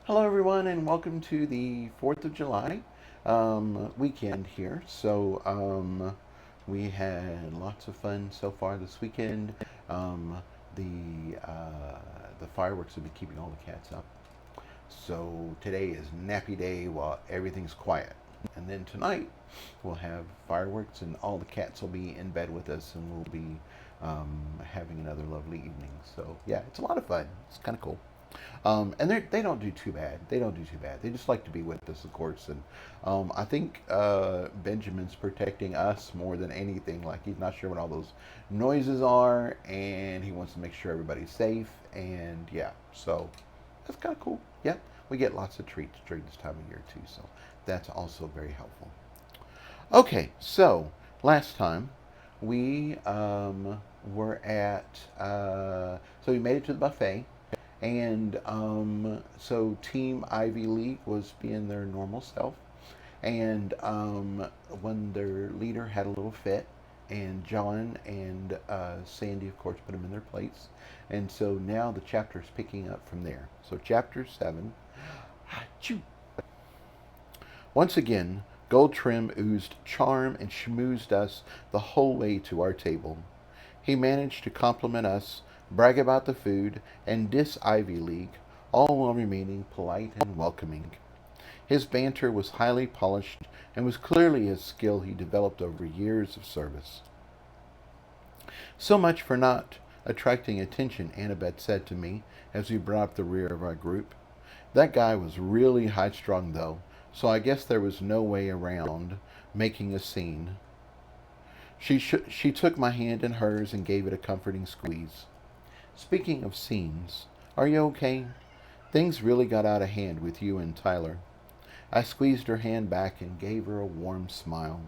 Hello, everyone, and welcome to the 4th of July weekend here. We had lots of fun so far this weekend. Um, the fireworks have been keeping all the cats up. So today is nappy day while everything's quiet. And then tonight we'll have fireworks, and all the cats will be in bed with us, and we'll be having another lovely evening. So yeah, it's a lot of fun. It's kind of cool. And they don't do too bad. They don't do too bad. They just like to be with us, of course. And I think Benjamin's protecting us more than anything. Like, he's not sure what all those noises are, and he wants to make sure everybody's safe. And yeah, so that's kind of cool. Yeah, we get lots of treats during this time of year too. So that's also very helpful. Okay, so last time we were at, so we made it to the buffet, and so Team Ivy League was being their normal self. And when their leader had a little fit, and John and Sandy, of course, put them in their place. And so now the chapter is picking up from there. So, chapter 7. Ahhh Choo. Once again, Gold Trim oozed charm and schmoozed us the whole way to our table. He managed to compliment us, brag about the food, and diss Ivy League, all while remaining polite and welcoming. His banter was highly polished and was clearly a skill he developed over years of service. So much for not attracting attention, Annabeth said to me as we brought up the rear of our group. That guy was really high strung, though, so I guess there was no way around making a scene. She took my hand in hers and gave it a comforting squeeze. Speaking of scenes, are you okay? Things really got out of hand with you and Tyler. I squeezed her hand back and gave her a warm smile.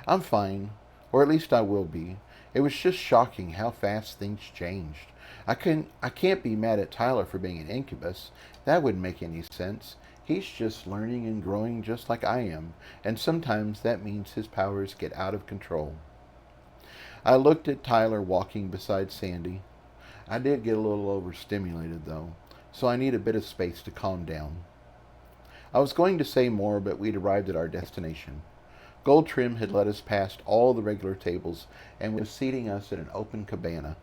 I'm fine, or at least I will be. It was just shocking how fast things changed. I can't be mad at Tyler for being an incubus. That wouldn't make any sense. He's just learning and growing just like I am, and sometimes that means his powers get out of control. I looked at Tyler walking beside Sandy. I did get a little overstimulated, though, so I need a bit of space to calm down. I was going to say more, but we'd arrived at our destination. Gold Trim had led us past all the regular tables and was seating us at an open cabana.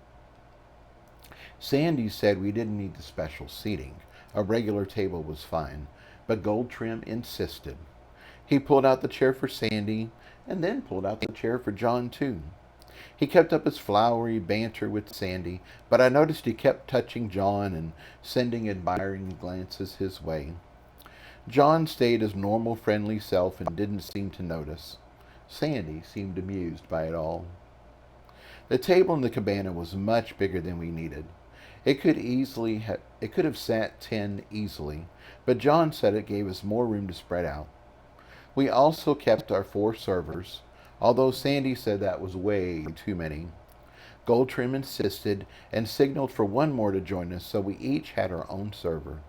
Sandy said we didn't need the special seating. A regular table was fine, but Gold Trim insisted. He pulled out the chair for Sandy and then pulled out the chair for John, too. He kept up his flowery banter with Sandy, but I noticed he kept touching John and sending admiring glances his way. John stayed his normal friendly self and didn't seem to notice. Sandy seemed amused by it all. The table in the cabana was much bigger than we needed. It could have sat 10 easily, but John said it gave us more room to spread out. We also kept our 4 servers, although Sandy said that was way too many. Goldtrim insisted and signaled for one more to join us, so we each had our own server.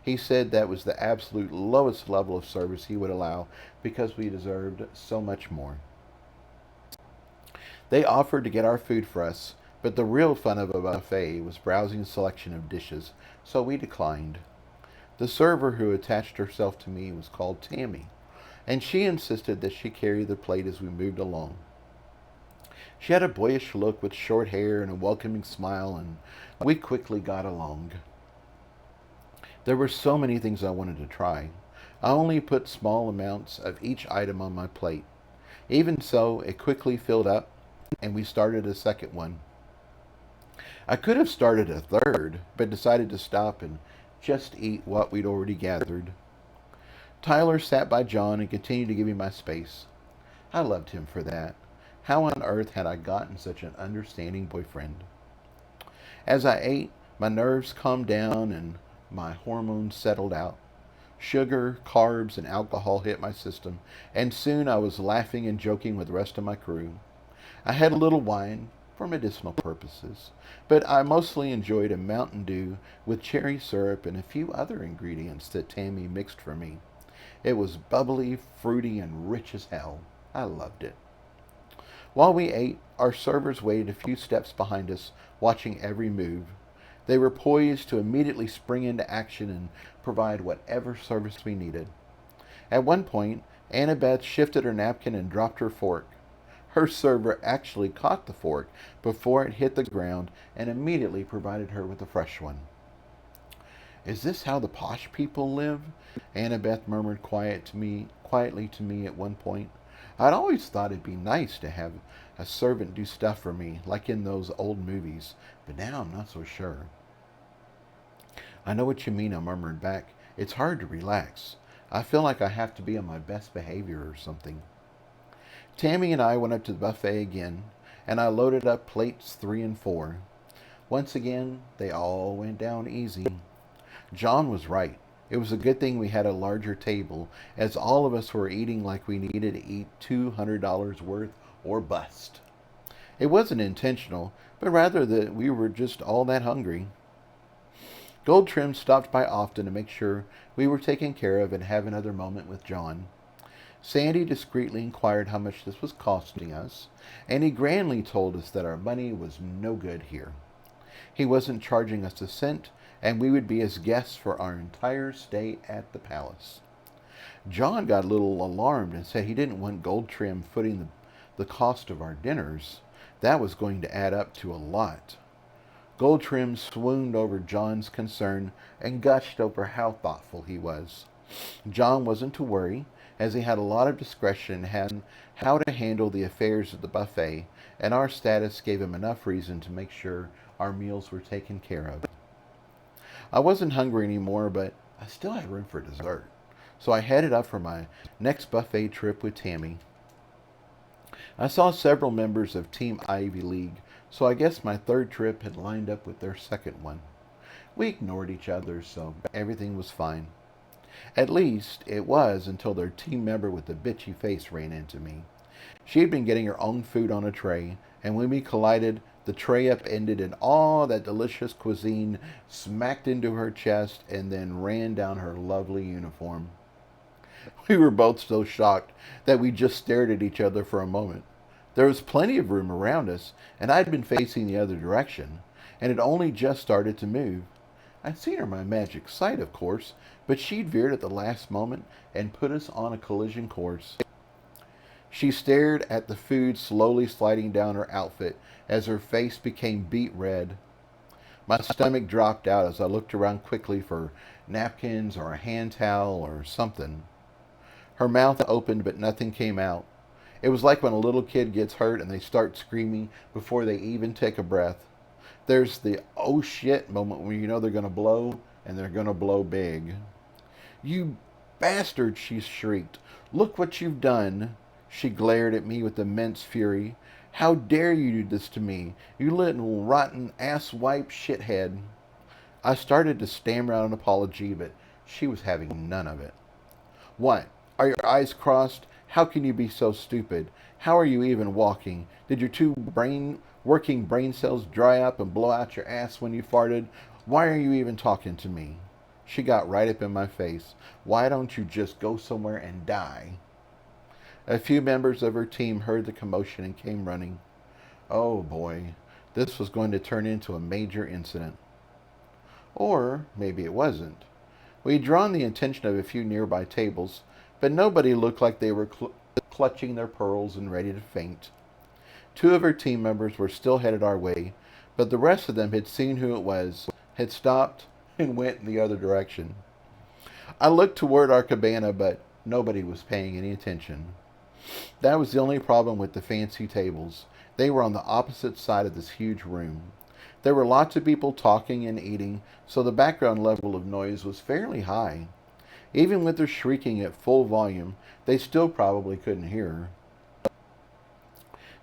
He said that was the absolute lowest level of service he would allow because we deserved so much more. They offered to get our food for us, but the real fun of a buffet was browsing a selection of dishes, so we declined. The server who attached herself to me was called Tammy, and she insisted that she carry the plate as we moved along. She had a boyish look with short hair and a welcoming smile, and we quickly got along. There were so many things I wanted to try. I only put small amounts of each item on my plate. Even so, it quickly filled up, and we started a second one. I could have started a third, but decided to stop and just eat what we'd already gathered. Tyler sat by John and continued to give me my space. I loved him for that. How on earth had I gotten such an understanding boyfriend? As I ate, my nerves calmed down and my hormones settled out. Sugar, carbs, and alcohol hit my system, and soon I was laughing and joking with the rest of my crew. I had a little wine for medicinal purposes, but I mostly enjoyed a Mountain Dew with cherry syrup and a few other ingredients that Tammy mixed for me. It was bubbly, fruity, and rich as hell. I loved it. While we ate, our servers waited a few steps behind us, watching every move. They were poised to immediately spring into action and provide whatever service we needed. At one point, Annabeth shifted her napkin and dropped her fork. Her server actually caught the fork before it hit the ground and immediately provided her with a fresh one. "Is this how the posh people live?" Annabeth murmured quietly to me at one point. "I'd always thought it'd be nice to have a servant do stuff for me, like in those old movies, but now I'm not so sure." "I know what you mean," I murmured back. "It's hard to relax. I feel like I have to be on my best behavior or something." Tammy and I went up to the buffet again, and I loaded up plates 3 and 4. Once again, they all went down easy. John was right. It was a good thing we had a larger table, as all of us were eating like we needed to eat $200 worth or bust. It wasn't intentional, but rather that we were just all that hungry. Goldtrim stopped by often to make sure we were taken care of and have another moment with John. Sandy discreetly inquired how much this was costing us, and he grandly told us that our money was no good here. He wasn't charging us a cent, and we would be his guests for our entire stay at the palace. John got a little alarmed and said he didn't want Goldtrim footing the cost of our dinners. That was going to add up to a lot. Goldtrim swooned over John's concern and gushed over how thoughtful he was. John wasn't to worry, as he had a lot of discretion in how to handle the affairs of the buffet, and our status gave him enough reason to make sure our meals were taken care of. I wasn't hungry anymore, but I still had room for dessert, so I headed up for my next buffet trip with Tammy. I saw several members of Team Ivy League, so I guess my third trip had lined up with their second one. We ignored each other, so everything was fine. At least, it was until their team member with the bitchy face ran into me. She had been getting her own food on a tray, and when we collided, the tray upended and all that delicious cuisine smacked into her chest and then ran down her lovely uniform. We were both so shocked that we just stared at each other for a moment. There was plenty of room around us, and I'd been facing the other direction, and had only just started to move. I'd seen her my magic sight, of course, but she'd veered at the last moment and put us on a collision course. She stared at the food slowly sliding down her outfit as her face became beet red. My stomach dropped out as I looked around quickly for napkins or a hand towel or something. Her mouth opened, but nothing came out. It was like when a little kid gets hurt and they start screaming before they even take a breath. There's the "oh shit" moment when you know they're going to blow, and they're going to blow big. "You bastard," she shrieked. "Look what you've done." She glared at me with immense fury. "How dare you do this to me, you little rotten asswipe shithead." I started to stammer out an apology, but she was having none of it. "What? Are your eyes crossed? How can you be so stupid? How are you even walking? Did your two working brain cells dry up and blow out your ass when you farted? Why are you even talking to me?" She got right up in my face. "Why don't you just go somewhere and die?" A few members of her team heard the commotion and came running. Oh boy, this was going to turn into a major incident. Or maybe it wasn't. We had drawn the attention of a few nearby tables, but nobody looked like they were clutching their pearls and ready to faint. 2 of her team members were still headed our way, but the rest of them had seen who it was, had stopped, and went in the other direction. I looked toward our cabana, but nobody was paying any attention. That was the only problem with the fancy tables. They were on the opposite side of this huge room. There were lots of people talking and eating, so the background level of noise was fairly high. Even with their shrieking at full volume, they still probably couldn't hear her.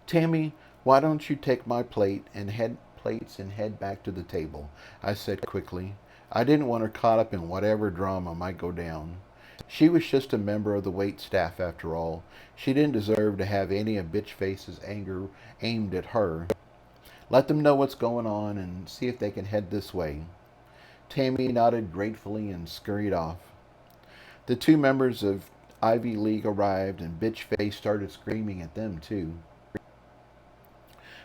"Tammy, why don't you take my plates and head back to the table?" I said quickly. I didn't want her caught up in whatever drama might go down. She was just a member of the wait staff after all. She didn't deserve to have any of Bitchface's anger aimed at her. Let them know what's going on and see if they can head this way. Tammy nodded gratefully and scurried off. The 2 members of Ivy League arrived, and Bitchface started screaming at them too.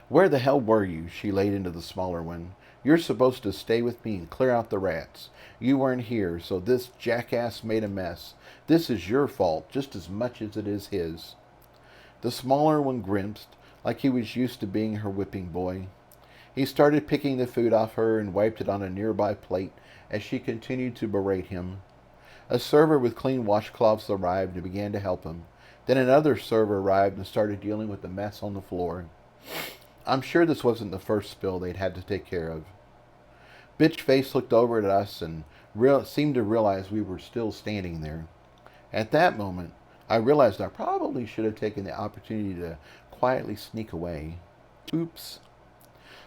"Where the hell were you?" She laid into the smaller one. You're supposed to stay with me and clear out the rats. You weren't here, so this jackass made a mess. This is your fault just as much as it is his." The smaller one grimaced, like he was used to being her whipping boy. He started picking the food off her and wiped it on a nearby plate as she continued to berate him. A server with clean washcloths arrived and began to help him. Then another server arrived and started dealing with the mess on the floor. I'm sure this wasn't the first spill they'd had to take care of. Bitchface looked over at us and seemed to realize we were still standing there. At that moment, I realized I probably should have taken the opportunity to quietly sneak away. Oops.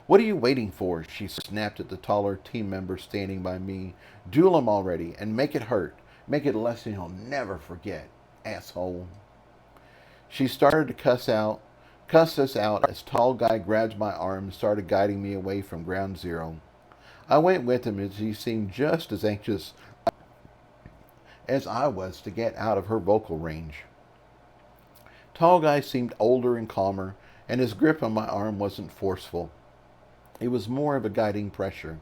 "What are you waiting for?" she snapped at the taller team member standing by me. "Duel him already and make it hurt. Make it a lesson he'll never forget, asshole." She started to cuss us out as tall guy grabbed my arm and started guiding me away from ground zero. I went with him as he seemed just as anxious as I was to get out of her vocal range. Tall guy seemed older and calmer, and his grip on my arm wasn't forceful. It was more of a guiding pressure.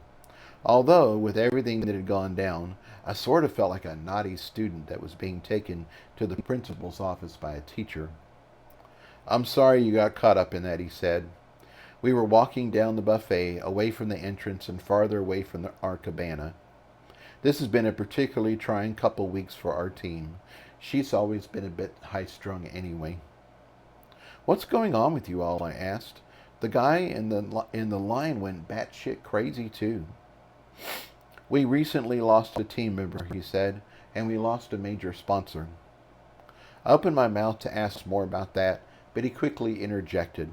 Although, with everything that had gone down, I sort of felt like a naughty student that was being taken to the principal's office by a teacher. "I'm sorry you got caught up in that," he said. We were walking down the buffet, away from the entrance and farther away from our cabana. This has been a particularly trying couple weeks for our team. She's always been a bit high-strung anyway. "What's going on with you all?" I asked. The guy in the line went batshit crazy too. "We recently lost a team member," he said, "and we lost a major sponsor." I opened my mouth to ask more about that, but he quickly interjected.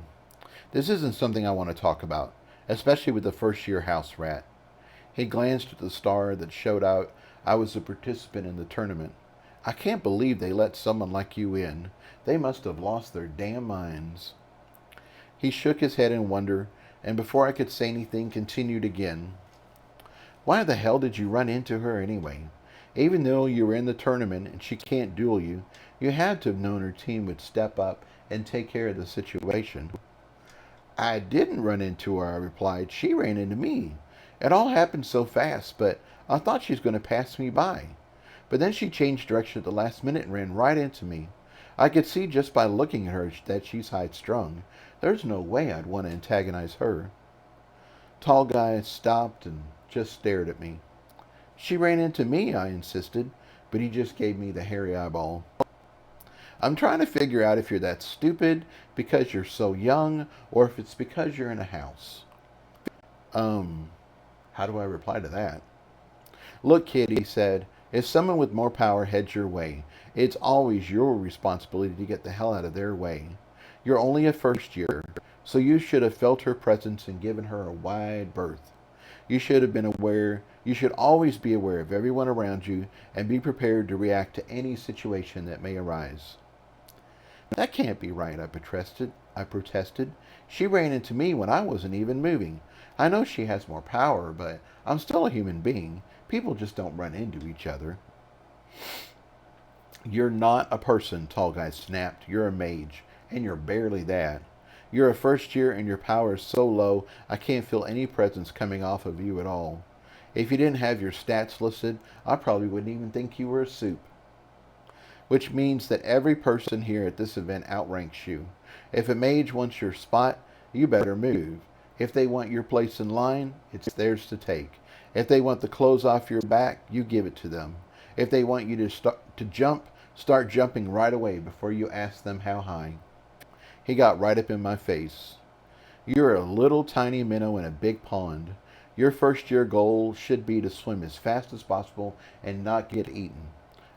"This isn't something I want to talk about, especially with the first-year house rat." He glanced at the star that showed out I was a participant in the tournament. "I can't believe they let someone like you in. They must have lost their damn minds." He shook his head in wonder, and before I could say anything, continued again. "Why the hell did you run into her anyway? Even though you were in the tournament and she can't duel you, you had to have known her team would step up and take care of the situation." "I didn't run into her," I replied. "She ran into me. It all happened so fast, but I thought she was going to pass me by. But then she changed direction at the last minute and ran right into me. I could see just by looking at her that she's high-strung. There's no way I'd want to antagonize her." Tall guy stopped and just stared at me. "She ran into me," I insisted, but he just gave me the hairy eyeball. "I'm trying to figure out if you're that stupid because you're so young or if it's because you're in a house." How do I reply to that? "Look, kid," he said, "if someone with more power heads your way, it's always your responsibility to get the hell out of their way. You're only a first year, so you should have felt her presence and given her a wide berth. You should always be aware of everyone around you and be prepared to react to any situation that may arise." "That can't be right," I protested. "She ran into me when I wasn't even moving. I know she has more power, but I'm still a human being. People just don't run into each other." "You're not a person," Tall Guy snapped. "You're a mage, and you're barely that. You're a first year and your power is so low I can't feel any presence coming off of you at all. If you didn't have your stats listed, I probably wouldn't even think you were a soup." Which means that every person here at this event outranks you. If a mage wants your spot, you better move. If they want your place in line, it's theirs to take. If they want the clothes off your back, you give it to them. If they want you to jump, start jumping right away before you ask them how high. He got right up in my face. "You're a little tiny minnow in a big pond. Your first year goal should be to swim as fast as possible and not get eaten.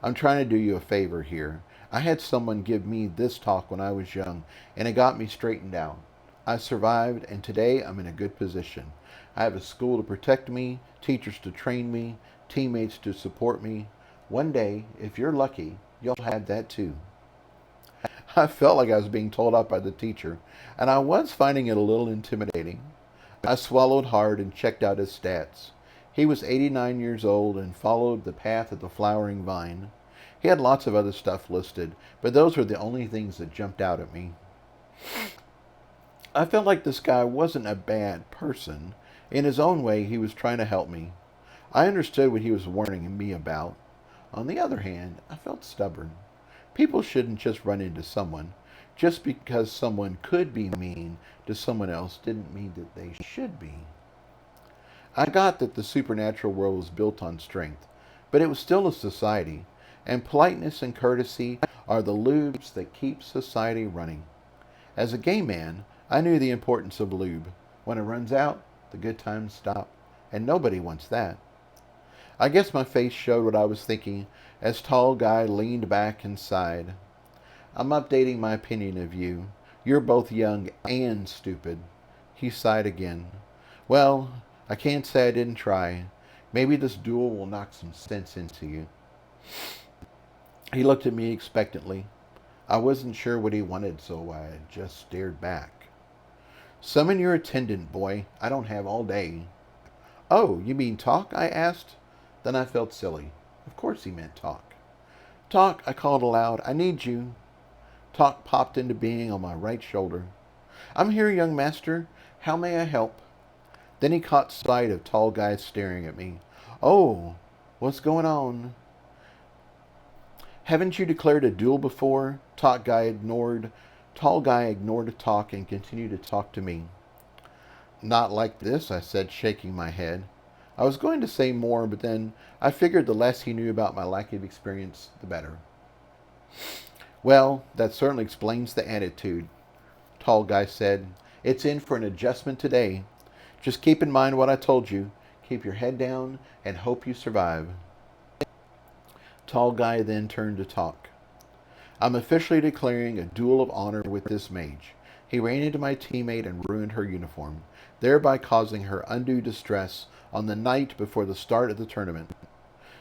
I'm trying to do you a favor here. I had someone give me this talk when I was young, and it got me straightened out. I survived, and today I'm in a good position. I have a school to protect me, teachers to train me, teammates to support me. One day, if you're lucky, you'll have that too." I felt like I was being told off by the teacher, and I was finding it a little intimidating. I swallowed hard and checked out his stats. He was 89 years old and followed the path of the flowering vine. He had lots of other stuff listed, but those were the only things that jumped out at me. I felt like this guy wasn't a bad person. In his own way, he was trying to help me. I understood what he was warning me about. On the other hand, I felt stubborn. People shouldn't just run into someone. Just because someone could be mean to someone else didn't mean that they should be. I got that the supernatural world was built on strength, but it was still a society, and politeness and courtesy are the lubes that keep society running. As a gay man, I knew the importance of lube. When it runs out, the good times stop, and nobody wants that. I guess my face showed what I was thinking as Tall Guy leaned back and sighed. I'm updating my opinion of you. You're both young and stupid. He sighed again. Well, I can't say I didn't try. Maybe this duel will knock some sense into you. He looked at me expectantly. I wasn't sure what he wanted, so I just stared back. Summon your attendant, boy. I don't have all day. Oh, you mean talk? I asked. Then I felt silly. Of course he meant talk. Talk, I called aloud. I need you. Talk popped into being on my right shoulder. I'm here, young master. How may I help? Then he caught sight of Tall Guy staring at me. Oh, what's going on? Haven't you declared a duel before? Tall Guy ignored talk and continued to talk to me. Not like this, I said, shaking my head. I was going to say more, but then I figured the less he knew about my lack of experience, the better. Well, that certainly explains the attitude, Tall Guy said. It's in for an adjustment today. Just keep in mind what I told you. Keep your head down and hope you survive. Tall Guy then turned to talk. I'm officially declaring a duel of honor with this mage. He ran into my teammate and ruined her uniform, thereby causing her undue distress on the night before the start of the tournament.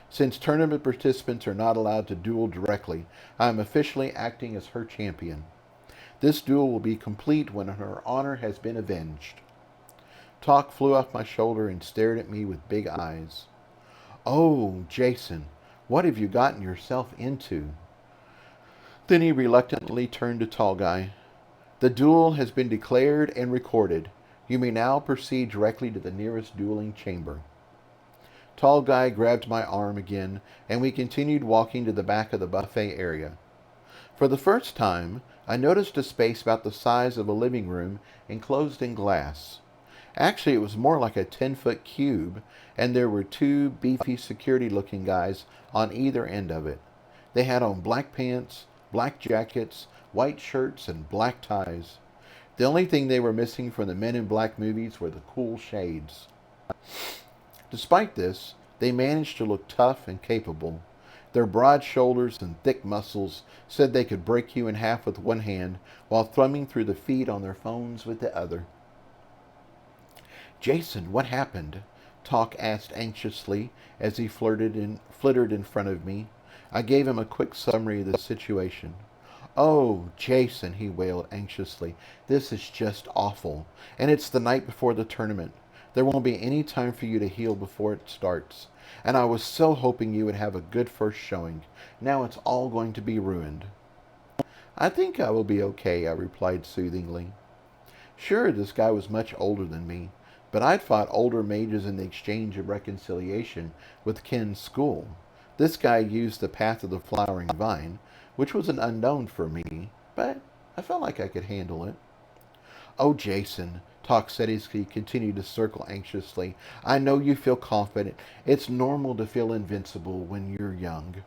Since tournament participants are not allowed to duel directly, I am officially acting as her champion. This duel will be complete when her honor has been avenged. Talk flew off my shoulder and stared at me with big eyes. Oh, Jason, what have you gotten yourself into? Then he reluctantly turned to Tall Guy. The duel has been declared and recorded. You may now proceed directly to the nearest dueling chamber. Tall Guy grabbed my arm again, and we continued walking to the back of the buffet area. For the first time, I noticed a space about the size of a living room enclosed in glass. Actually, it was more like a 10-foot cube, and there were two beefy security-looking guys on either end of it. They had on black pants, black jackets, white shirts, and black ties. The only thing they were missing from the Men in Black movies were the cool shades. Despite this, they managed to look tough and capable. Their broad shoulders and thick muscles said they could break you in half with one hand while thumbing through the feed on their phones with the other. Jason, what happened? Talk asked anxiously as he flittered in front of me. I gave him a quick summary of the situation. Oh, Jason, he wailed anxiously. This is just awful. And it's the night before the tournament. There won't be any time for you to heal before it starts. And I was so hoping you would have a good first showing. Now it's all going to be ruined. I think I will be okay, I replied soothingly. Sure, this guy was much older than me, but I'd fought older mages in the exchange of reconciliation with Ken's school. This guy used the Path of the Flowering Vine, which was an unknown for me, but I felt like I could handle it. Oh, Jason, Talk said as he continued to circle anxiously. I know you feel confident. It's normal to feel invincible when you're young.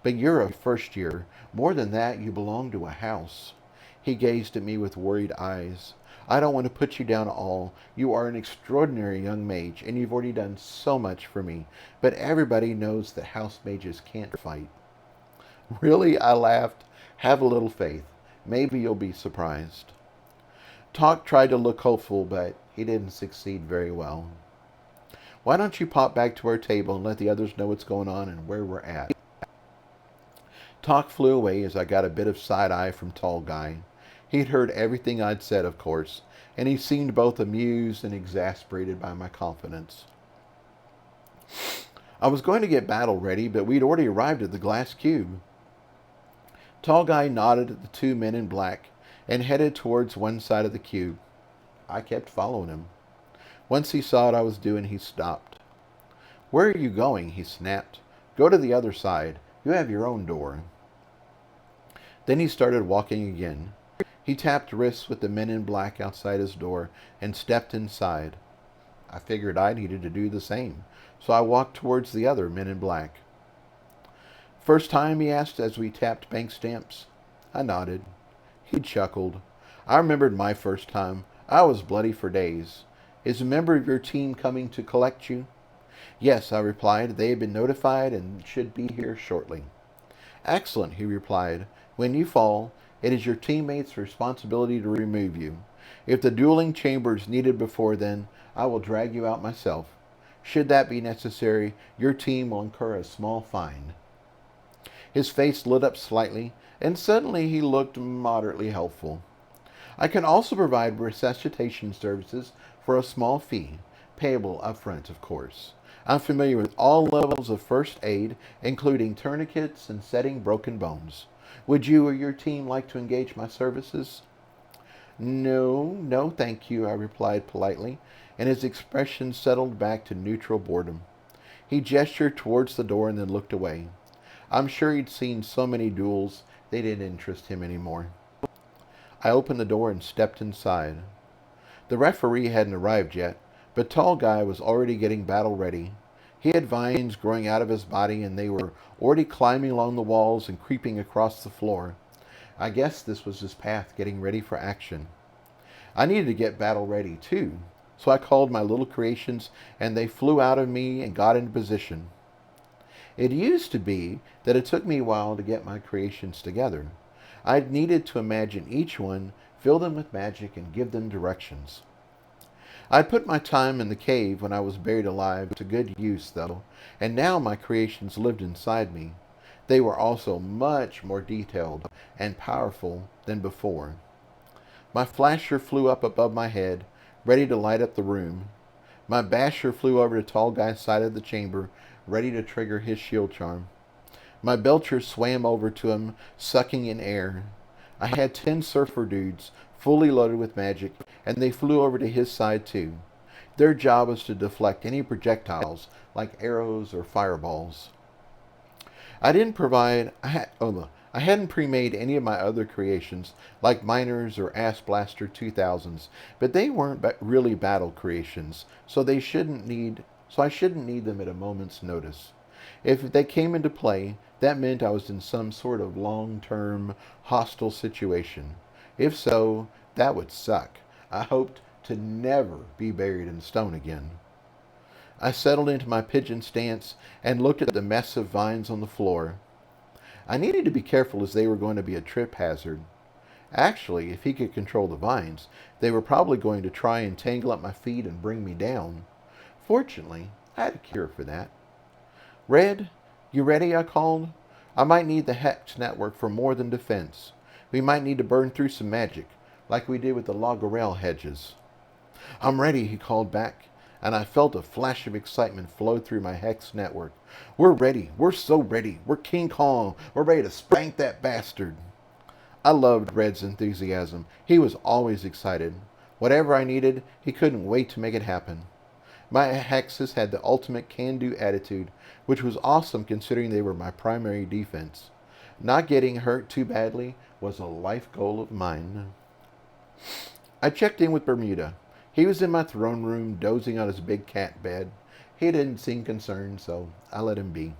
But you're a first year. More than that, you belong to a house. He gazed at me with worried eyes. I don't want to put you down at all. You are an extraordinary young mage, and you've already done so much for me. But everybody knows that house mages can't fight. Really? I laughed. Have a little faith. Maybe you'll be surprised. Talk tried to look hopeful, but he didn't succeed very well. Why don't you pop back to our table and let the others know what's going on and where we're at? Talk flew away as I got a bit of side-eye from Tall Guy. He'd heard everything I'd said, of course, and he seemed both amused and exasperated by my confidence. I was going to get battle ready, but we'd already arrived at the glass cube. Tall Guy nodded at the two men in black and headed towards one side of the cube. I kept following him. Once he saw what I was doing, he stopped. "Where are you going?" he snapped. "Go to the other side. You have your own door." Then he started walking again. He tapped wrists with the men in black outside his door and stepped inside. I figured I needed to do the same, so I walked towards the other men in black. "First time?" he asked as we tapped bank stamps. I nodded. He chuckled. "I remembered my first time. I was bloody for days. Is a member of your team coming to collect you?" "Yes," I replied. "They have been notified and should be here shortly." "Excellent," he replied. "When you fall, it is your teammates' responsibility to remove you. If the dueling chamber is needed before then, I will drag you out myself. Should that be necessary, your team will incur a small fine." His face lit up slightly, and suddenly he looked moderately helpful. "I can also provide resuscitation services for a small fee, payable up front, of course. I'm familiar with all levels of first aid, including tourniquets and setting broken bones. Would you or your team like to engage my services?" No, thank you," I replied politely, and his expression settled back to neutral boredom. He gestured towards the door and then looked away. I'm sure he'd seen so many duels, they didn't interest him anymore. I opened the door and stepped inside. The referee hadn't arrived yet, but Tall Guy was already getting battle ready. He had vines growing out of his body, and they were already climbing along the walls and creeping across the floor. I guess this was his path getting ready for action. I needed to get battle ready, too, so I called my little creations, and they flew out of me and got into position. It used to be that it took me a while to get my creations together. I needed to imagine each one, fill them with magic, and give them directions. I'd put my time in the cave when I was buried alive to good use, though, and now my creations lived inside me. They were also much more detailed and powerful than before. My flasher flew up above my head, ready to light up the room. My basher flew over to Tall Guy's side of the chamber, ready to trigger his shield charm. My belcher swam over to him, sucking in air. I had 10 surfer dudes, fully loaded with magic, and they flew over to his side too. Their job was to deflect any projectiles, like arrows or fireballs. I didn't provide... I hadn't pre-made any of my other creations, like Miners or Ass Blaster 2000s, but they weren't really battle creations, so I shouldn't need them at a moment's notice. If they came into play, that meant I was in some sort of long-term, hostile situation. If so, that would suck. I hoped to never be buried in stone again. I settled into my pigeon stance and looked at the mess of vines on the floor. I needed to be careful as they were going to be a trip hazard. Actually, if he could control the vines, they were probably going to try and tangle up my feet and bring me down. Fortunately, I had a cure for that. "Red, you ready?" I called. "I might need the Hex network for more than defense. We might need to burn through some magic, like we did with the Lagarelle hedges." "I'm ready," he called back, and I felt a flash of excitement flow through my Hex network. "We're ready. We're so ready. We're King Kong. We're ready to spank that bastard." I loved Red's enthusiasm. He was always excited. Whatever I needed, he couldn't wait to make it happen. My hexes had the ultimate can-do attitude, which was awesome considering they were my primary defense. Not getting hurt too badly was a life goal of mine. I checked in with Bermuda. He was in my throne room, dozing on his big cat bed. He didn't seem concerned, so I let him be.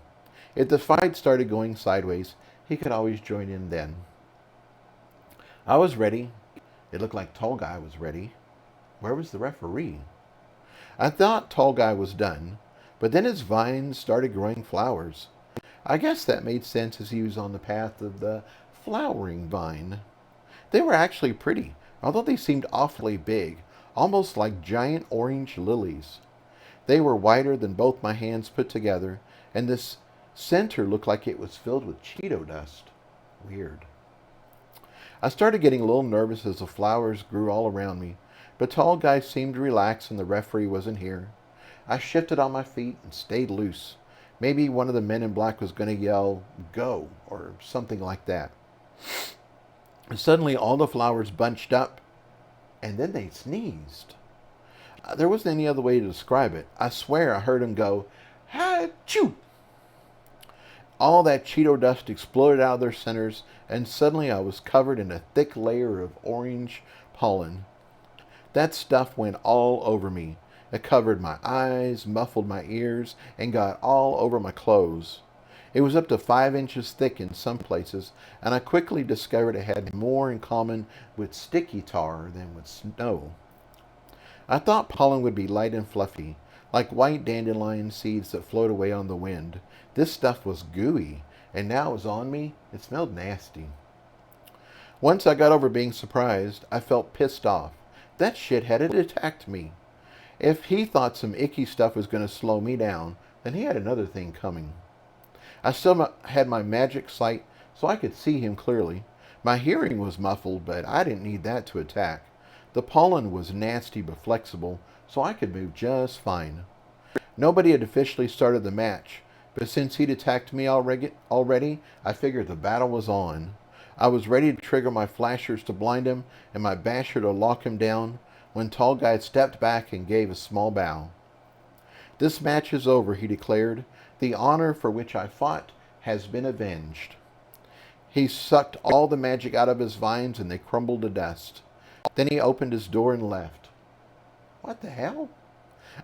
If the fight started going sideways, he could always join in then. I was ready. It looked like Tall Guy was ready. Where was the referee? I thought Tall Guy was done, but then his vines started growing flowers. I guess that made sense as he was on the path of the flowering vine. They were actually pretty, although they seemed awfully big, almost like giant orange lilies. They were wider than both my hands put together, and this center looked like it was filled with Cheeto dust. Weird. I started getting a little nervous as the flowers grew all around me, but Tall Guy seemed relaxed and the referee wasn't here. I shifted on my feet and stayed loose. Maybe one of the men in black was going to yell, "Go," or something like that. And suddenly all the flowers bunched up, and then they sneezed. There wasn't any other way to describe it. I swear I heard him go, "Ahhh Choo!" All that Cheeto dust exploded out of their centers, and suddenly I was covered in a thick layer of orange pollen. That stuff went all over me. It covered my eyes, muffled my ears, and got all over my clothes. It was up to 5 inches thick in some places, and I quickly discovered it had more in common with sticky tar than with snow. I thought pollen would be light and fluffy, like white dandelion seeds that float away on the wind. This stuff was gooey, and now it was on me. It smelled nasty. Once I got over being surprised, I felt pissed off. That shithead had attacked me. If he thought some icky stuff was going to slow me down, then he had another thing coming. I still had my magic sight, so I could see him clearly. My hearing was muffled, but I didn't need that to attack. The pollen was nasty but flexible, so I could move just fine. Nobody had officially started the match, but since he'd attacked me already, I figured the battle was on. I was ready to trigger my flashers to blind him and my basher to lock him down when Tall Guy stepped back and gave a small bow. "This match is over," he declared. "The honor for which I fought has been avenged." He sucked all the magic out of his vines and they crumbled to dust. Then he opened his door and left. What the hell?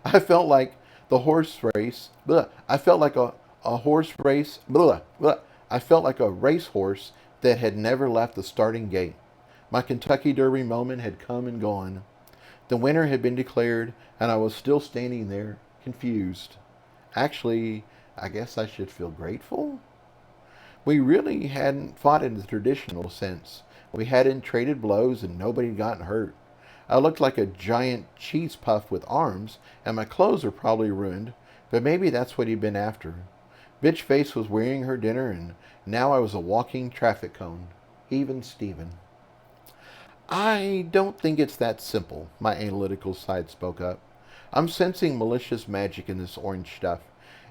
I felt like the horse race. Blah. I felt like a horse race. Blah, blah. I felt like a racehorse that had never left the starting gate. My Kentucky Derby moment had come and gone. The winner had been declared, and I was still standing there, confused. Actually, I guess I should feel grateful. We really hadn't fought in the traditional sense. We hadn't traded blows and nobody had gotten hurt. I looked like a giant cheese puff with arms, and my clothes were probably ruined, but maybe that's what he'd been after. Bitch Face was wearing her dinner, and now I was a walking traffic cone. Even Steven. "I don't think it's that simple," my analytical side spoke up. "I'm sensing malicious magic in this orange stuff.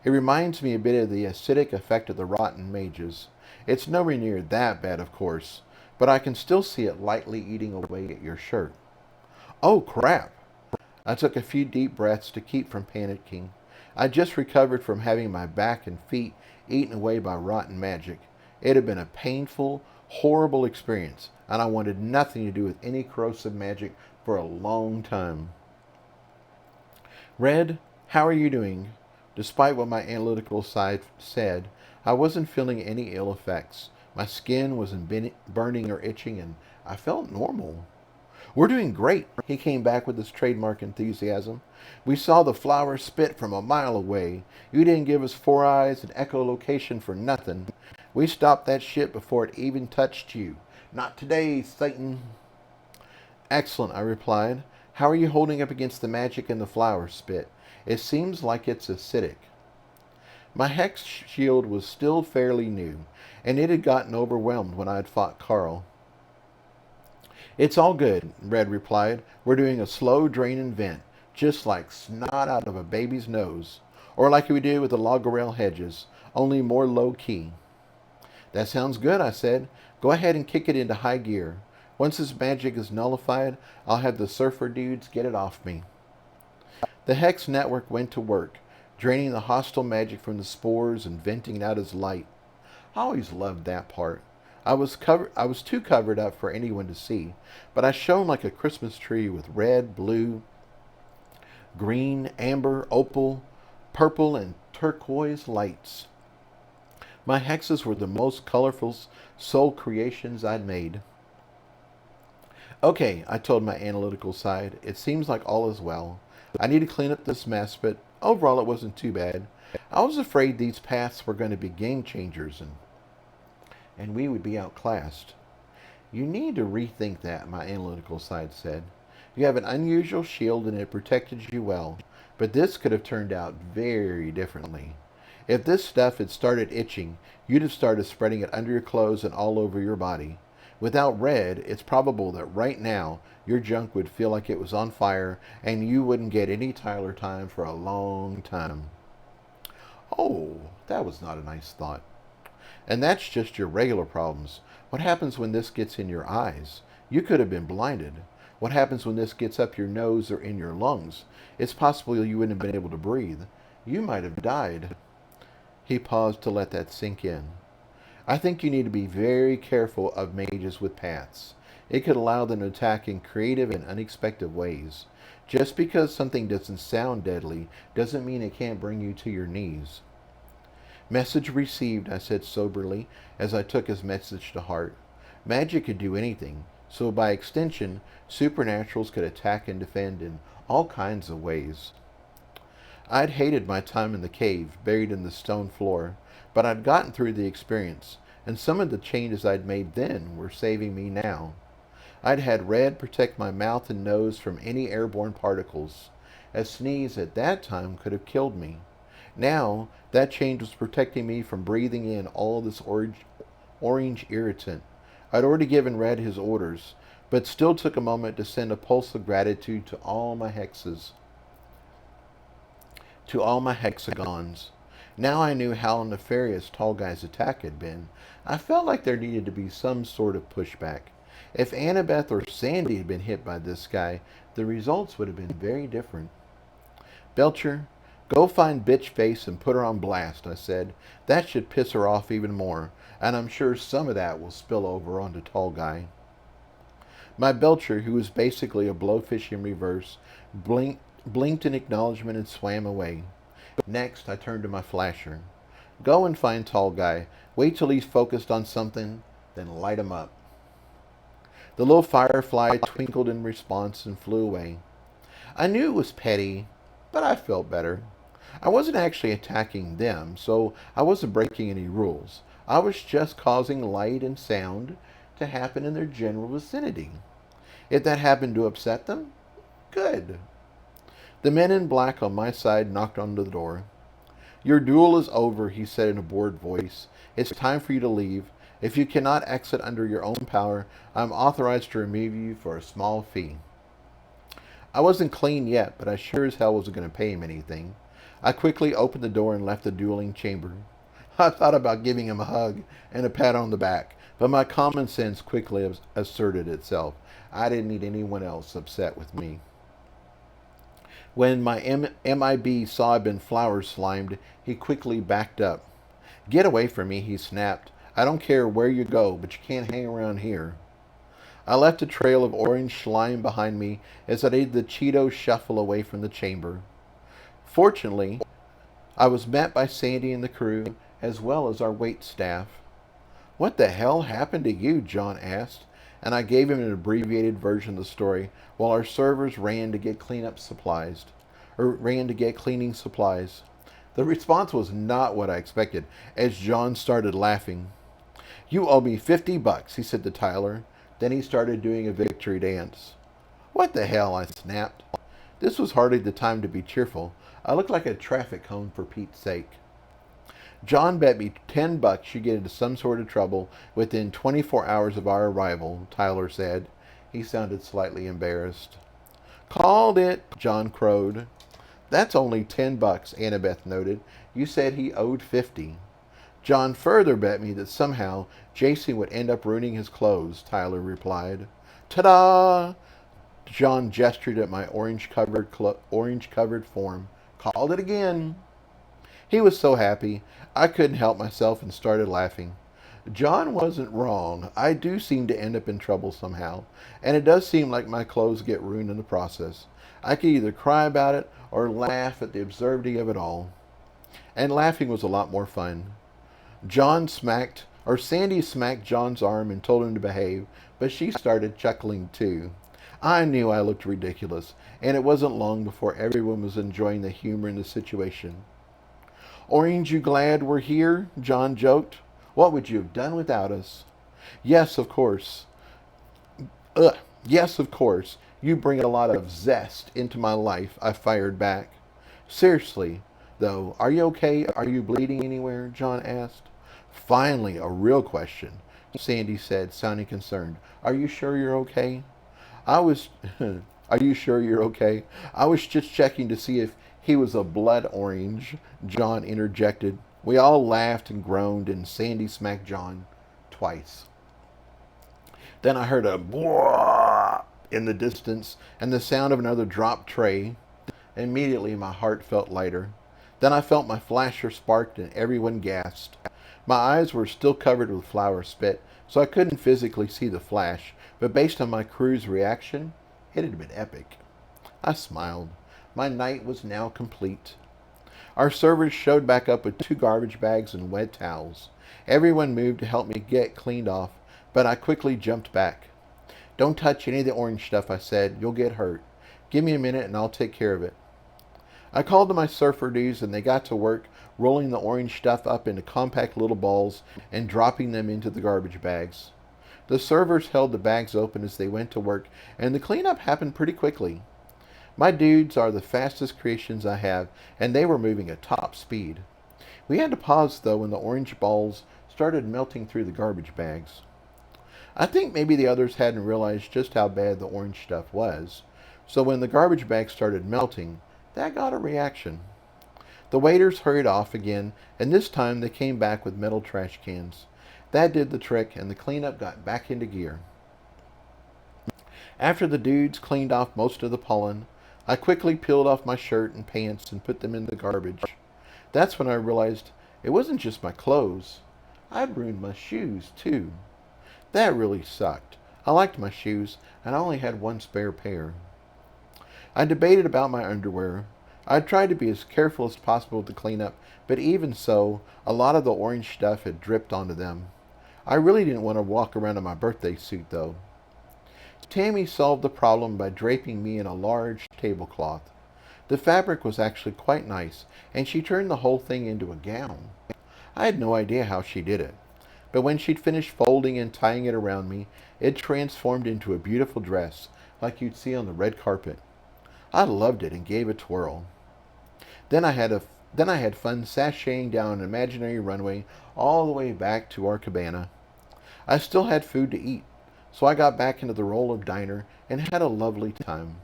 It reminds me a bit of the acidic effect of the rotten mages. It's nowhere near that bad, of course, but I can still see it lightly eating away at your shirt." Oh, crap! I took a few deep breaths to keep from panicking. I just recovered from having my back and feet eaten away by rotten magic. It had been a painful, horrible experience, and I wanted nothing to do with any corrosive magic for a long time. "Red, how are you doing?" Despite what my analytical side said, I wasn't feeling any ill effects. My skin wasn't burning or itching, and I felt normal. "We're doing great," he came back with his trademark enthusiasm. "We saw the flower spit from a mile away. You didn't give us 4 eyes and echolocation for nothing. We stopped that shit before it even touched you. Not today, Satan." "Excellent," I replied. "How are you holding up against the magic in the flower spit? It seems like it's acidic." My hex shield was still fairly new, and it had gotten overwhelmed when I had fought Carl. "It's all good," Red replied. "We're doing a slow drain and vent, just like snot out of a baby's nose. Or like we do with the loggerel hedges, only more low-key." "That sounds good," I said. "Go ahead and kick it into high gear. Once this magic is nullified, I'll have the surfer dudes get it off me." The Hex network went to work, draining the hostile magic from the spores and venting it out as light. I always loved that part. I was too covered up for anyone to see, but I shone like a Christmas tree with red, blue, green, amber, opal, purple, and turquoise lights. My hexes were the most colorful soul creations I'd made. "Okay," I told my analytical side. "It seems like all is well. I need to clean up this mess, but overall it wasn't too bad. I was afraid these paths were going to be game changers and we would be outclassed." "You need to rethink that," my analytical side said. "You have an unusual shield and it protected you well, but this could have turned out very differently. If this stuff had started itching, you'd have started spreading it under your clothes and all over your body. Without Red, it's probable that right now your junk would feel like it was on fire and you wouldn't get any Tyler time for a long time." Oh, that was not a nice thought. "And that's just your regular problems. What happens when this gets in your eyes? You could have been blinded. What happens when this gets up your nose or in your lungs? It's possible you wouldn't have been able to breathe. You might have died. He paused to let that sink in. I think you need to be very careful of mages with paths. It could allow them to attack in creative and unexpected ways. Just because something doesn't sound deadly doesn't mean it can't bring you to your knees. Message received, I said soberly as I took his message to heart. Magic could do anything, so by extension, supernaturals could attack and defend in all kinds of ways. I'd hated my time in the cave, buried in the stone floor, but I'd gotten through the experience, and some of the changes I'd made then were saving me now. I'd had red protect my mouth and nose from any airborne particles. A sneeze at that time could have killed me. Now, that change was protecting me from breathing in all this orange irritant. I'd already given Red his orders, but still took a moment to send a pulse of gratitude to all my hexes, to all my hexagons. Now I knew how nefarious Tall Guy's attack had been. I felt like there needed to be some sort of pushback. If Annabeth or Sandy had been hit by this guy, the results would have been very different. Belcher, go find Bitch Face and put her on blast, I said. That should piss her off even more, and I'm sure some of that will spill over onto Tall Guy. My Belcher, who was basically a blowfish in reverse, blinked in acknowledgement and swam away. Next, I turned to my flasher. Go and find Tall Guy. Wait till he's focused on something, then light him up. The little firefly twinkled in response and flew away. I knew it was petty, but I felt better. I wasn't actually attacking them, so I wasn't breaking any rules. I was just causing light and sound to happen in their general vicinity. If that happened to upset them, good. The men in black on my side knocked on the door. Your duel is over, he said in a bored voice. It's time for you to leave. If you cannot exit under your own power, I am authorized to remove you for a small fee. I wasn't clean yet, but I sure as hell wasn't going to pay him anything. I quickly opened the door and left the dueling chamber. I thought about giving him a hug and a pat on the back, but my common sense quickly asserted itself. I didn't need anyone else upset with me. When my MIB saw I'd been flower slimed, he quickly backed up. Get away from me, he snapped. I don't care where you go, but you can't hang around here. I left a trail of orange slime behind me as I made the Cheeto shuffle away from the chamber. Fortunately, I was met by Sandy and the crew, as well as our wait staff. What the hell happened to you? John asked, and I gave him an abbreviated version of the story while our servers ran to get cleaning supplies. The response was not what I expected, as John started laughing. You owe me $50, he said to Tyler. Then he started doing a victory dance. What the hell? I snapped. This was hardly the time to be cheerful. I looked like a traffic cone for Pete's sake. John bet me $10 you'd get into some sort of trouble within 24 hours of our arrival, Tyler said. He sounded slightly embarrassed. Called it, John crowed. That's only $10, Annabeth noted. You said he owed 50. John further bet me that somehow Jason would end up ruining his clothes, Tyler replied. Ta-da! John gestured at my orange-covered form. Called it again. He was so happy, I couldn't help myself and started laughing. John wasn't wrong. I do seem to end up in trouble somehow, and it does seem like my clothes get ruined in the process. I could either cry about it or laugh at the absurdity of it all. And laughing was a lot more fun. Sandy smacked John's arm and told him to behave, but she started chuckling too. I knew I looked ridiculous, and it wasn't long before everyone was enjoying the humor in the situation. Orange, you glad we're here? John joked. What would you have done without us? Yes, of course. Yes, of course. You bring a lot of zest into my life, I fired back. Seriously, though, are you okay? Are you bleeding anywhere? John asked. Finally, a real question, Sandy said, sounding concerned. Are you sure you're okay? Are you sure you're okay? I was just checking to see if he was a blood orange, John interjected. We all laughed and groaned, and Sandy smacked John twice. Then I heard a "Bwah!" in the distance and the sound of another dropped tray. Immediately my heart felt lighter. Then I felt my flasher sparked and everyone gasped. My eyes were still covered with flour spit, so I couldn't physically see the flash, but based on my crew's reaction, it had been epic. I smiled. My night was now complete. Our servers showed back up with 2 garbage bags and wet towels. Everyone moved to help me get cleaned off, but I quickly jumped back. "Don't touch any of the orange stuff," I said. "You'll get hurt. Give me a minute and I'll take care of it." I called to my surfer dudes and they got to work rolling the orange stuff up into compact little balls and dropping them into the garbage bags. The servers held the bags open as they went to work, and the cleanup happened pretty quickly. My dudes are the fastest creations I have, and they were moving at top speed. We had to pause, though, when the orange balls started melting through the garbage bags. I think maybe the others hadn't realized just how bad the orange stuff was, so when the garbage bags started melting, that got a reaction. The waiters hurried off again, and this time they came back with metal trash cans. That did the trick, and the cleanup got back into gear. After the dudes cleaned off most of the pollen, I quickly peeled off my shirt and pants and put them in the garbage. That's when I realized it wasn't just my clothes. I'd ruined my shoes, too. That really sucked. I liked my shoes, and I only had 1 spare pair. I debated about my underwear. I tried to be as careful as possible with the cleanup, but even so, a lot of the orange stuff had dripped onto them. I really didn't want to walk around in my birthday suit, though. Tammy solved the problem by draping me in a large tablecloth. The fabric was actually quite nice, and she turned the whole thing into a gown. I had no idea how she did it, but when she'd finished folding and tying it around me, it transformed into a beautiful dress, like you'd see on the red carpet. I loved it and gave a twirl. Then I had fun sashaying down an imaginary runway all the way back to our cabana. I still had food to eat, so I got back into the role of diner and had a lovely time.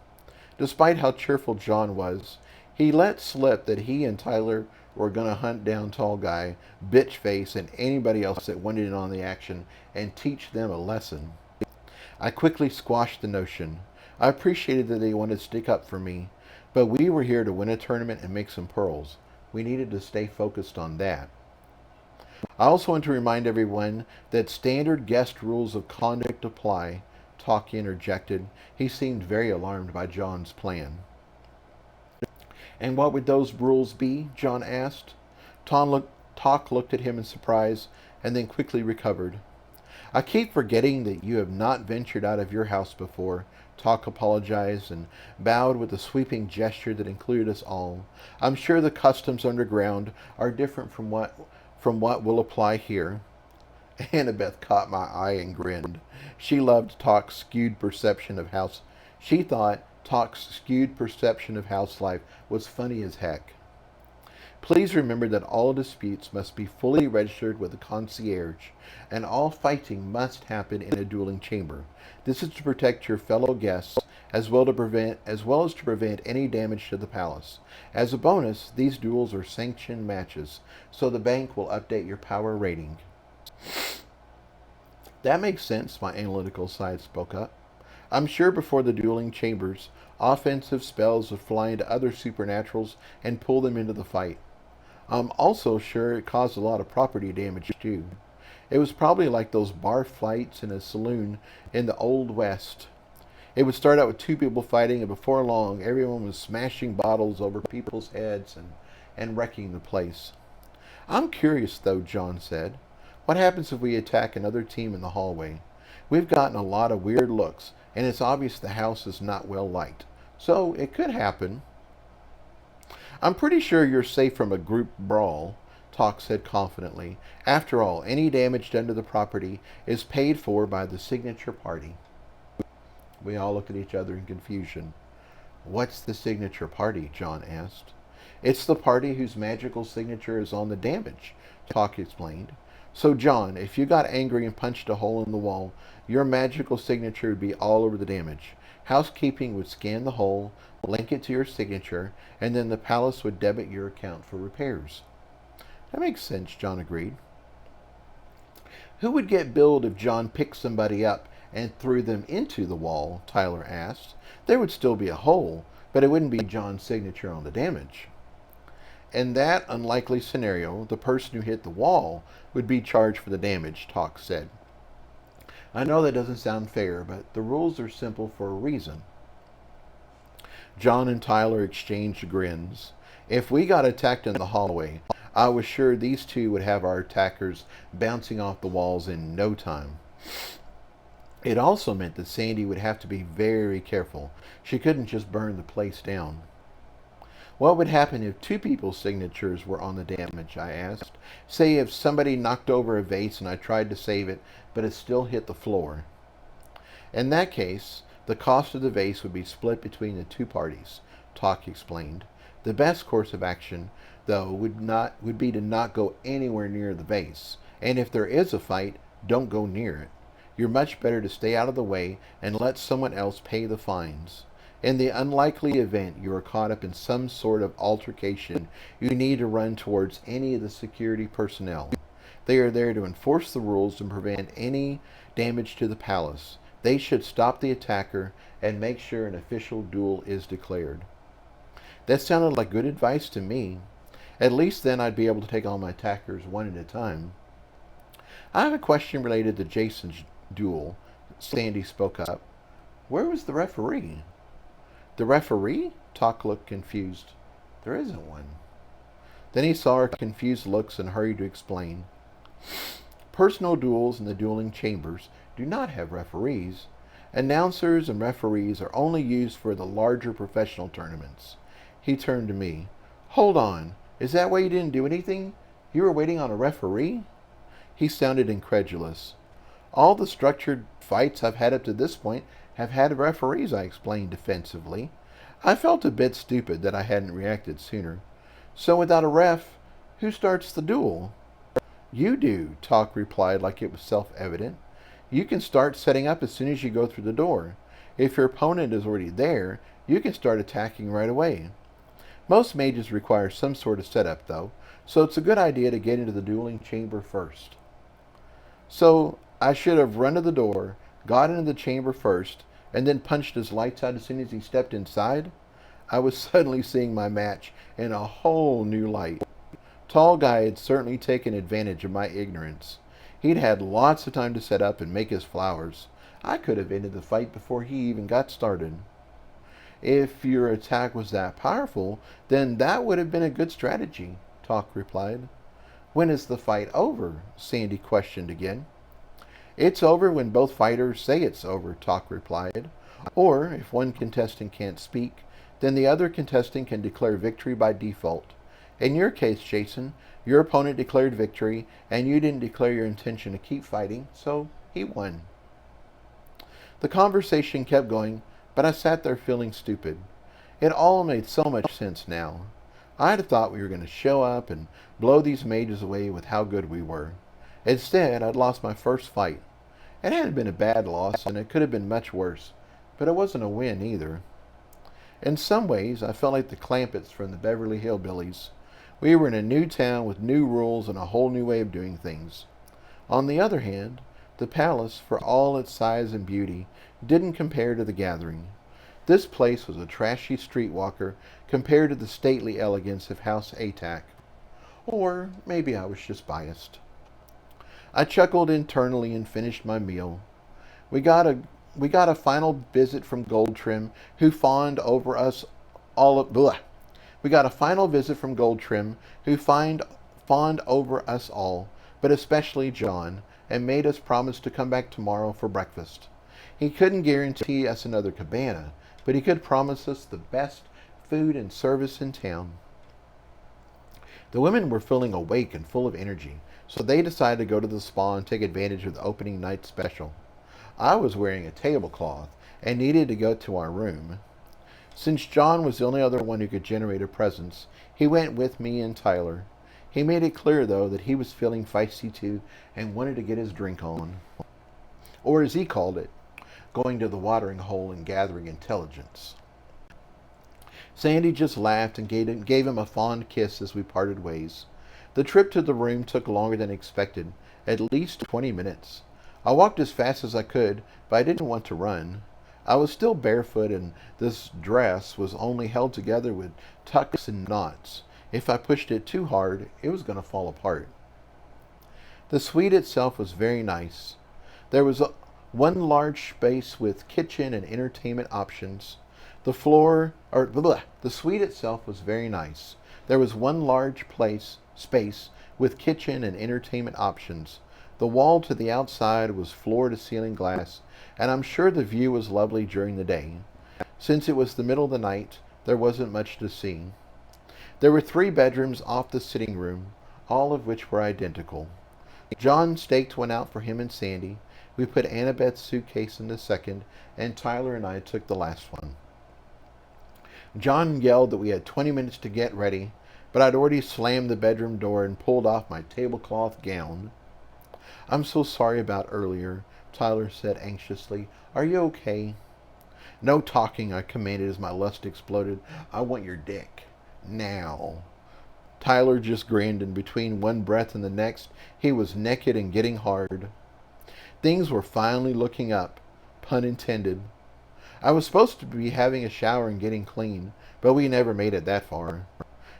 Despite how cheerful John was, he let slip that he and Tyler were going to hunt down Tall Guy, Bitchface, and anybody else that wanted in on the action and teach them a lesson. I quickly squashed the notion. I appreciated that they wanted to stick up for me, but we were here to win a tournament and make some pearls. We needed to stay focused on that. I also want to remind everyone that standard guest rules of conduct apply. Talk interjected. He seemed very alarmed by John's plan. "And what would those rules be?" John asked. Talk looked at him in surprise and then quickly recovered. "I keep forgetting that you have not ventured out of your house before." Talk apologized and bowed with a sweeping gesture that included us all. "I'm sure the customs underground are different from what will apply here." Annabeth caught my eye and grinned. She loved Talk's skewed perception of house. She thought Talk's skewed perception of house life was funny as heck. "Please remember that all disputes must be fully registered with the concierge, and all fighting must happen in a dueling chamber. This is to protect your fellow guests, as well as to prevent any damage to the palace. As a bonus, these duels are sanctioned matches, so the bank will update your power rating." "That makes sense," my analytical side spoke up. "I'm sure before the dueling chambers, offensive spells would fly into other supernaturals and pull them into the fight. I'm also sure it caused a lot of property damage too. It was probably like those bar fights in a saloon in the Old West. It would start out with 2 people fighting, and before long, everyone was smashing bottles over people's heads and wrecking the place." "I'm curious, though," John said. "What happens if we attack another team in the hallway? We've gotten a lot of weird looks, and it's obvious the house is not well liked. So it could happen." "I'm pretty sure you're safe from a group brawl," Talk said confidently. "After all, any damage done to the property is paid for by the signature party." We all looked at each other in confusion. "What's the signature party?" John asked. "It's the party whose magical signature is on the damage," Talk explained. "So, John, if you got angry and punched a hole in the wall, your magical signature would be all over the damage. Housekeeping would scan the hole, link it to your signature, and then the palace would debit your account for repairs." "That makes sense," John agreed. "Who would get billed if John picked somebody up and threw them into the wall, Tyler asked, there would still be a hole, but it wouldn't be John's signature on the damage. In that unlikely scenario, the person who hit the wall would be charged for the damage, Talk said. I know that doesn't sound fair, but the rules are simple for a reason. John and Tyler exchanged grins. If we got attacked in the hallway, I was sure these two would have our attackers bouncing off the walls in no time. It also meant that Sandy would have to be very careful. She couldn't just burn the place down. What would happen if two people's signatures were on the damage, I asked. Say if somebody knocked over a vase and I tried to save it, but it still hit the floor. In that case, the cost of the vase would be split between the two parties, Talk explained. The best course of action, though, would be to not go anywhere near the vase. And if there is a fight, don't go near it. You're much better to stay out of the way and let someone else pay the fines. In the unlikely event you are caught up in some sort of altercation, you need to run towards any of the security personnel. They are there to enforce the rules and prevent any damage to the palace. They should stop the attacker and make sure an official duel is declared. That sounded like good advice to me. At least then I'd be able to take on my attackers one at a time. I have a question related to Jason's duel. Sandy spoke up. Where was the referee? The referee? Talk looked confused. There isn't one. Then he saw her confused looks and hurried to explain. Personal duels in the dueling chambers do not have referees. Announcers and referees are only used for the larger professional tournaments. He turned to me. Hold on. Is that why you didn't do anything? You were waiting on a referee? He sounded incredulous. All the structured fights I've had up to this point have had referees, I explained defensively. I felt a bit stupid that I hadn't reacted sooner. So without a ref, who starts the duel? You do, Talk replied like it was self-evident. You can start setting up as soon as you go through the door. If your opponent is already there, you can start attacking right away. Most mages require some sort of setup, though, so it's a good idea to get into the dueling chamber first. So I should have run to the door, got into the chamber first, and then punched his lights out as soon as he stepped inside? I was suddenly seeing my match in a whole new light. Tall Guy had certainly taken advantage of my ignorance. He'd had lots of time to set up and make his flowers. I could have ended the fight before he even got started. If your attack was that powerful, then that would have been a good strategy, Talk replied. When is the fight over? Sandy questioned again. It's over when both fighters say it's over, Talk replied. Or, if one contestant can't speak, then the other contestant can declare victory by default. In your case, Jason, your opponent declared victory, and you didn't declare your intention to keep fighting, so he won. The conversation kept going, but I sat there feeling stupid. It all made so much sense now. I'd have thought we were going to show up and blow these mages away with how good we were. Instead, I'd lost my first fight. It hadn't been a bad loss, and it could have been much worse, but it wasn't a win either. In some ways, I felt like the Clampetts from the Beverly Hillbillies. We were in a new town with new rules and a whole new way of doing things. On the other hand, the palace, for all its size and beauty, didn't compare to the gathering. This place was a trashy streetwalker compared to the stately elegance of House Atac. Or maybe I was just biased. I chuckled internally and finished my meal. We got a final visit from Goldtrim, who fawned over us all. We got a final visit from Goldtrim, who fawned over us all, but especially John, and made us promise to come back tomorrow for breakfast. He couldn't guarantee us another cabana, but he could promise us the best food and service in town. The women were feeling awake and full of energy, so they decided to go to the spa and take advantage of the opening night special. I was wearing a tablecloth and needed to go to our room. Since John was the only other one who could generate a presence, he went with me and Tyler. He made it clear, though, that he was feeling feisty too and wanted to get his drink on. Or as he called it, going to the watering hole and gathering intelligence. Sandy just laughed and gave him a fond kiss as we parted ways. The trip to the room took longer than expected, at least 20 minutes. I walked as fast as I could, but I didn't want to run. I was still barefoot, and this dress was only held together with tucks and knots. If I pushed it too hard, it was going to fall apart. The suite itself was very nice. There was one large space with kitchen and entertainment options. The suite itself was very nice. There was one large space with kitchen and entertainment options. The wall to the outside was floor-to-ceiling glass, and I'm sure the view was lovely during the day. Since it was the middle of the night, there wasn't much to see. There were 3 bedrooms off the sitting room, all of which were identical. John staked one out for him and Sandy. We put Annabeth's suitcase in the second, and Tyler and I took the last one. John yelled that we had 20 minutes to get ready, but I'd already slammed the bedroom door and pulled off my tablecloth gown. "I'm so sorry about earlier," Tyler said anxiously. "Are you okay?" "No talking," I commanded as my lust exploded. "I want your dick. Now." Tyler just grinned, and between one breath and the next, he was naked and getting hard. Things were finally looking up, pun intended. I was supposed to be having a shower and getting clean, but we never made it that far.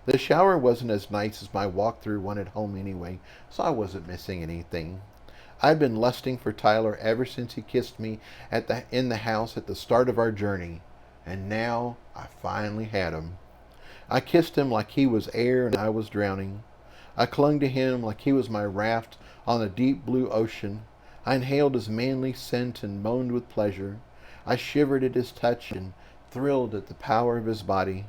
The shower wasn't as nice as my walk-through one at home anyway, so I wasn't missing anything. I'd been lusting for Tyler ever since he kissed me in the house at the start of our journey, and now I finally had him. I kissed him like he was air and I was drowning. I clung to him like he was my raft on the deep blue ocean. I inhaled his manly scent and moaned with pleasure. I shivered at his touch and thrilled at the power of his body.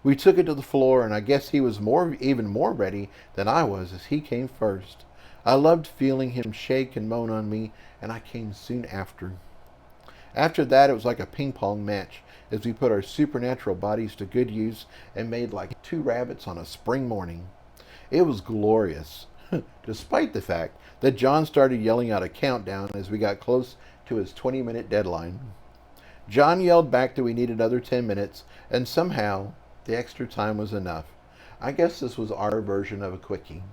We took it to the floor, and I guess he was even more ready than I was as he came first. I loved feeling him shake and moan on me, and I came soon after. After that, it was like a ping-pong match as we put our supernatural bodies to good use and made like 2 rabbits on a spring morning. It was glorious, despite the fact that John started yelling out a countdown as we got close to his 20-minute deadline. John yelled back that we needed another 10 minutes, and somehow the extra time was enough. I guess this was our version of a quickie.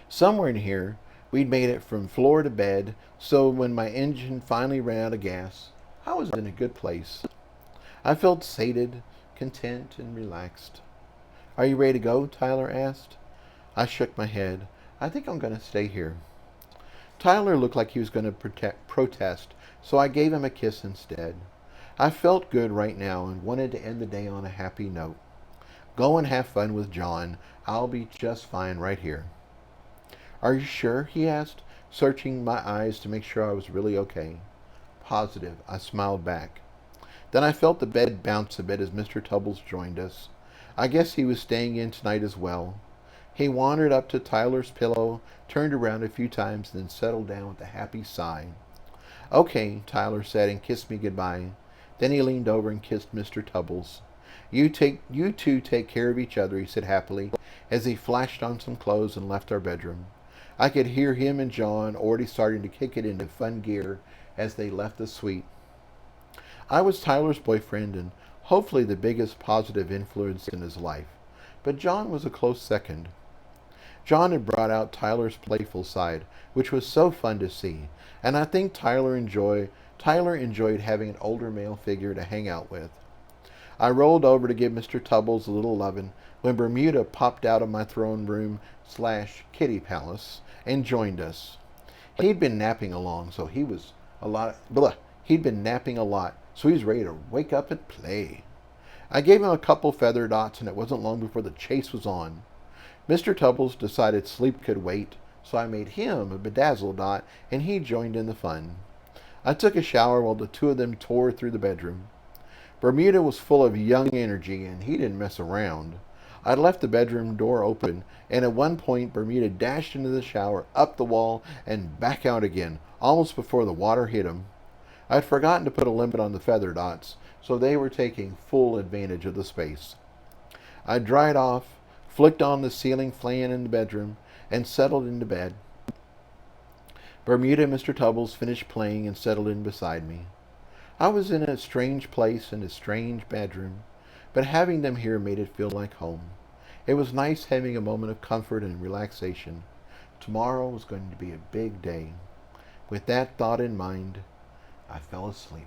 Somewhere in here, we'd made it from floor to bed, so when my engine finally ran out of gas, I was in a good place. I felt sated, content, and relaxed. "Are you ready to go?" Tyler asked. I shook my head. "I think I'm going to stay here." Tyler looked like he was going to protest, so I gave him a kiss instead. I felt good right now and wanted to end the day on a happy note. "Go and have fun with John. I'll be just fine right here." "Are you sure?" he asked, searching my eyes to make sure I was really okay. "Positive," I smiled back. Then I felt the bed bounce a bit as Mr. Tubbles joined us. I guess he was staying in tonight as well. He wandered up to Tyler's pillow, turned around a few times, and then settled down with a happy sigh. "Okay," Tyler said, and kissed me goodbye. Then he leaned over and kissed Mr. Tubbles. You two take care of each other," he said happily, as he flashed on some clothes and left our bedroom. I could hear him and John already starting to kick it into fun gear as they left the suite. I was Tyler's boyfriend and hopefully the biggest positive influence in his life, but John was a close second. John had brought out Tyler's playful side, which was so fun to see, and I think Tyler enjoyed having an older male figure to hang out with. I rolled over to give Mr. Tubbles a little lovin' when Bermuda popped out of my throne room / kitty palace and joined us. He'd been napping He'd been napping a lot, so he was ready to wake up and play. I gave him a couple feather dots, and it wasn't long before the chase was on. Mr. Tubbles decided sleep could wait, so I made him a bedazzle dot, and he joined in the fun. I took a shower while the 2 of them tore through the bedroom. Bermuda was full of young energy, and he didn't mess around. I left the bedroom door open, and at one point Bermuda dashed into the shower, up the wall, and back out again, almost before the water hit him. I'd forgotten to put a limit on the feather dots, so they were taking full advantage of the space. I dried off, flicked on the ceiling fan in the bedroom, and settled into bed. Bermuda and Mr. Tubbles finished playing and settled in beside me. I was in a strange place in a strange bedroom, but having them here made it feel like home. It was nice having a moment of comfort and relaxation. Tomorrow is going to be a big day. With that thought in mind, I fell asleep.